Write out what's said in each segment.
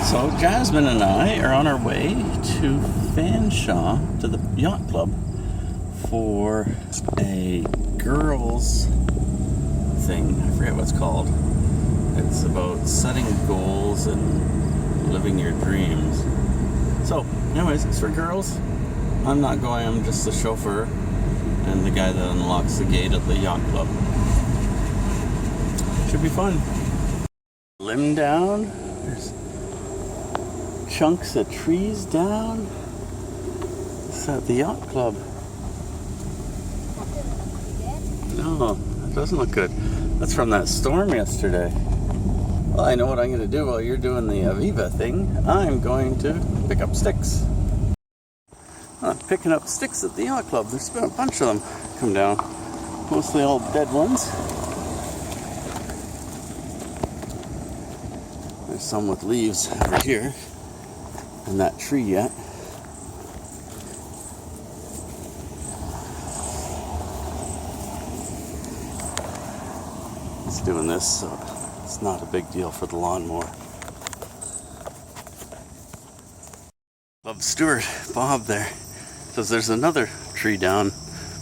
So Jasmine and I are on our way to Fanshawe, to the yacht club, for a girls thing. I forget what it's called. It's about setting goals and living your dreams. So, anyways, it's for girls. I'm not going, I'm just the chauffeur and the guy that unlocks the gate at the yacht club. Should be fun. Limb down. There's chunks of trees down. It's at the yacht club. No, that doesn't look good. That's from that storm yesterday. Well, I know what I'm going to do while you're doing the Aviva thing. I'm going to pick up sticks. I'm picking up sticks at the yacht club. There's been a bunch of them come down. Mostly all dead ones. There's some with leaves over here. And that tree yet. It's doing this, so it's not a big deal for the lawnmower. Bob Stewart, Bob there, says there's another tree down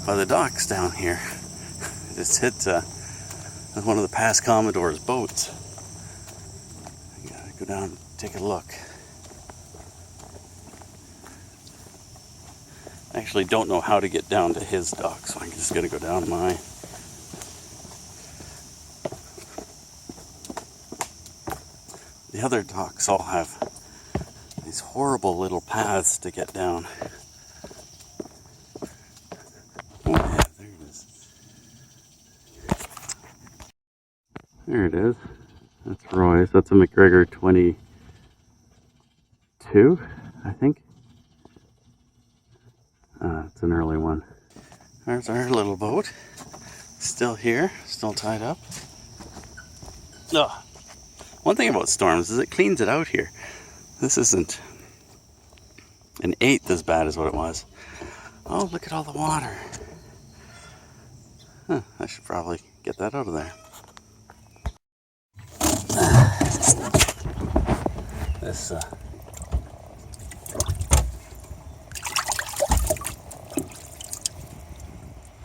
by the docks down here. It's hit one of the past Commodore's boats. I gotta go down and take a look. I actually don't know how to get down to his dock, so I'm just gonna go down mine. The other docks all have these horrible little paths to get down. Oh yeah, there it is. There it is. That's Roy's. That's a McGregor 22, I think. It's an early one. There's our little boat. Still here, still tied up. Oh, one thing about storms is it cleans it out here. This isn't an eighth as bad as what it was. Oh, look at all the water. Huh, I should probably get that out of there. This,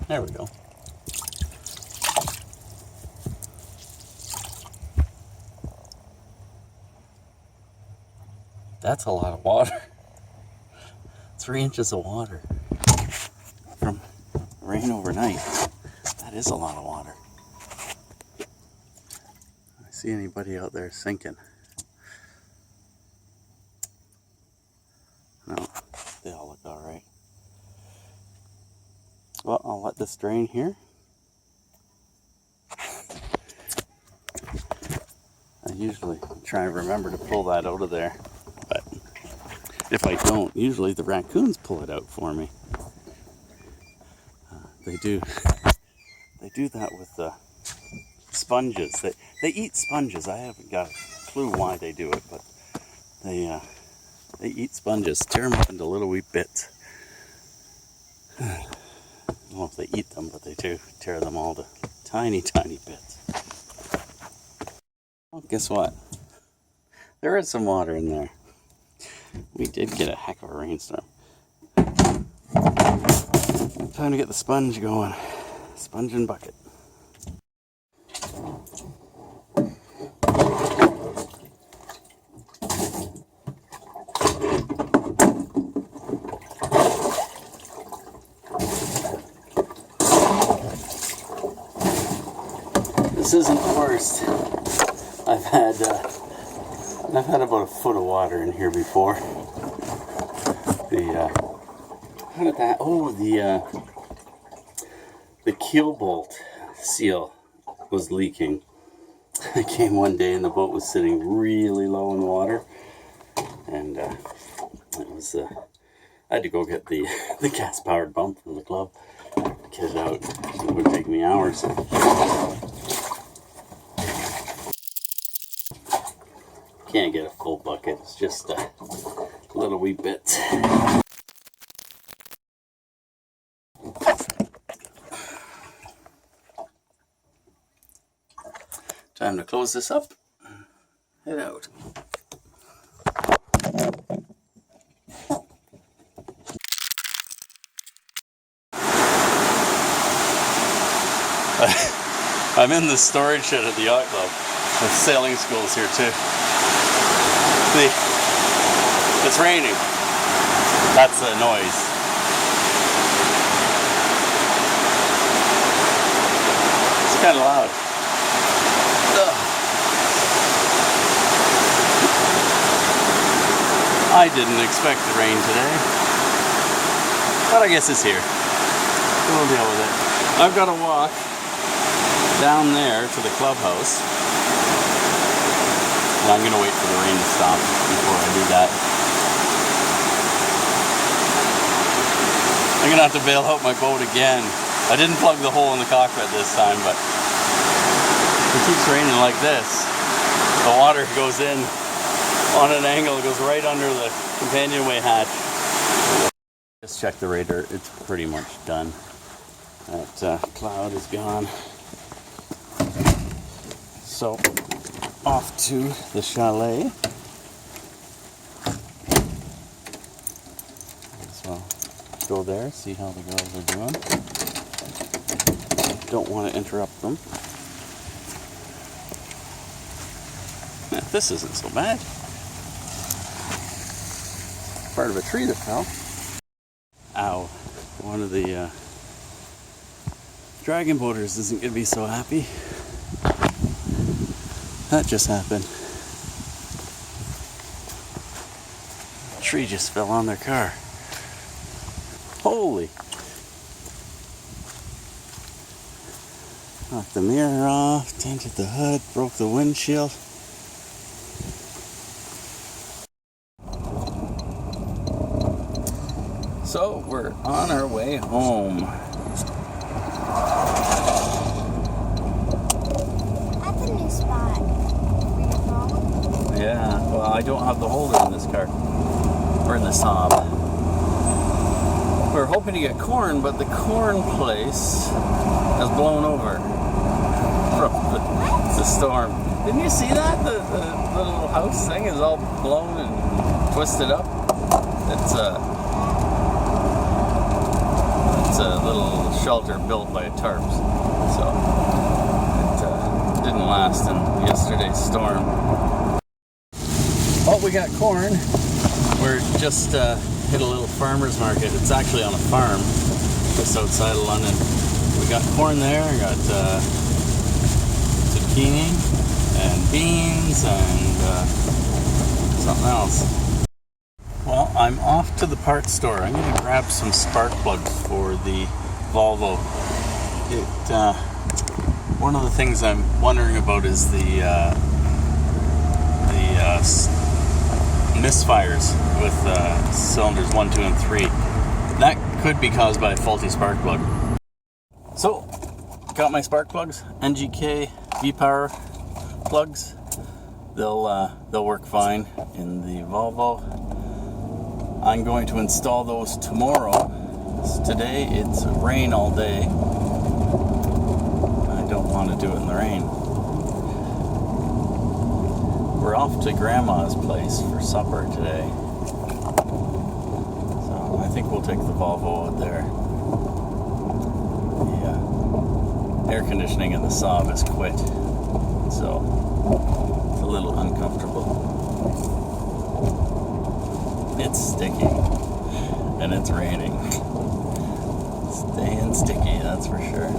there we go. That's a lot of water. 3 inches of water from rain overnight. That is a lot of water. I see anybody out there sinking? No, they all look all right. Well, I'll let this drain here. I usually try and remember to pull that out of there, but if I don't, usually the raccoons pull it out for me. They do that with the sponges. They eat sponges. I haven't got a clue why they do it, but they eat sponges, tear them up into little wee bits. I don't know if they eat them, but they do tear them all to tiny, tiny bits. Well, guess what? There is some water in there. We did get a heck of a rainstorm. Time to get the sponge going. Sponge and bucket. This isn't the worst. I've had about a foot of water in here before. How did that? Oh, the keel bolt seal was leaking. I came one day and the boat was sitting really low in the water, and it was. I had to go get the gas-powered pump from the club to get it out. It would take me hours. Can't get a full bucket. It's just little wee bits. Time to close this up. Head out. I'm in the storage shed at the yacht club. The sailing school's here too. See, it's raining. That's the noise. It's kind of loud. Ugh. I didn't expect the rain today, but I guess it's here. We'll deal with it. I've got to walk down there to the clubhouse, and I'm going to wait for the rain to stop before I do that. I'm going to have to bail out my boat again. I didn't plug the hole in the cockpit this time, but it keeps raining like this. The water goes in on an angle, it goes right under the companionway hatch. Just check the radar, it's pretty much done. That cloud is gone. So, off to the chalet. So, go there, see how the girls are doing. Don't want to interrupt them. This isn't so bad. Part of a tree that fell. Ow. One of the dragon boaters isn't going to be so happy. That just happened. A tree just fell on their car. Holy! Knocked the mirror off, dented the hood, broke the windshield. So we're on our way home. That's a new spot. Yeah, well, I don't have the holder in this car. Or in the Saab. We were hoping to get corn, but the corn place has blown over from the storm. Didn't you see that? The little house thing is all blown and twisted up. It's a little shelter built by tarps, so it didn't last in yesterday's storm. Oh, we got corn. We're just hit a little farmer's market. It's actually on a farm just outside of London. We got corn there. We got zucchini and beans and something else. Well, I'm off to the parts store. I'm going to grab some spark plugs for the Volvo. One of the things I'm wondering about is the misfires with cylinders 1, 2, and 3. That could be caused by a faulty spark plug. So, got my spark plugs, NGK V-Power plugs. They'll work fine in the Volvo. I'm going to install those tomorrow. Today it's rain all day. I don't want to do it in the rain. We're off to Grandma's place for supper today. So I think we'll take the Volvo out there. The air conditioning in the Saab has quit. So it's a little uncomfortable. It's sticky, and it's raining. Staying sticky, that's for sure.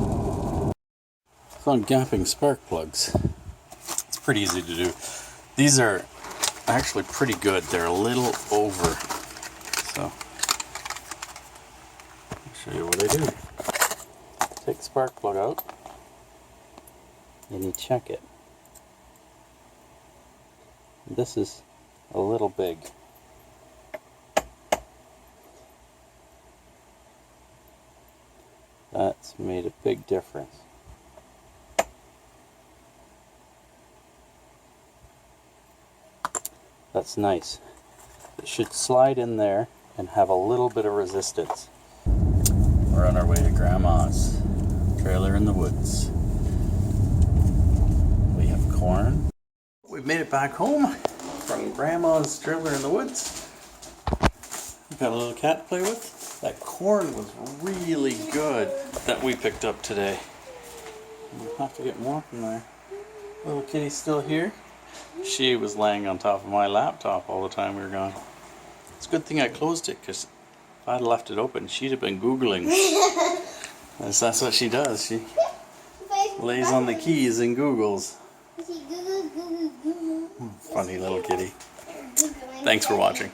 So I'm gapping spark plugs. It's pretty easy to do. These are actually pretty good. They're a little over. So, I'll show you what I do. Take the spark plug out, and you check it. This is a little big. That's made a big difference. That's nice. It should slide in there and have a little bit of resistance. We're on our way to Grandma's trailer in the woods. We have corn. We've made it back home from Grandma's trailer in the woods. We've got a little cat to play with. That corn was really good that we picked up today. We'll have to get more from there. Little kitty's still here. She was laying on top of my laptop all the time we were gone. It's a good thing I closed it, because if I'd left it open, she'd have been Googling. That's what she does. She lays on the keys and Googles. Funny little kitty. Thanks for watching.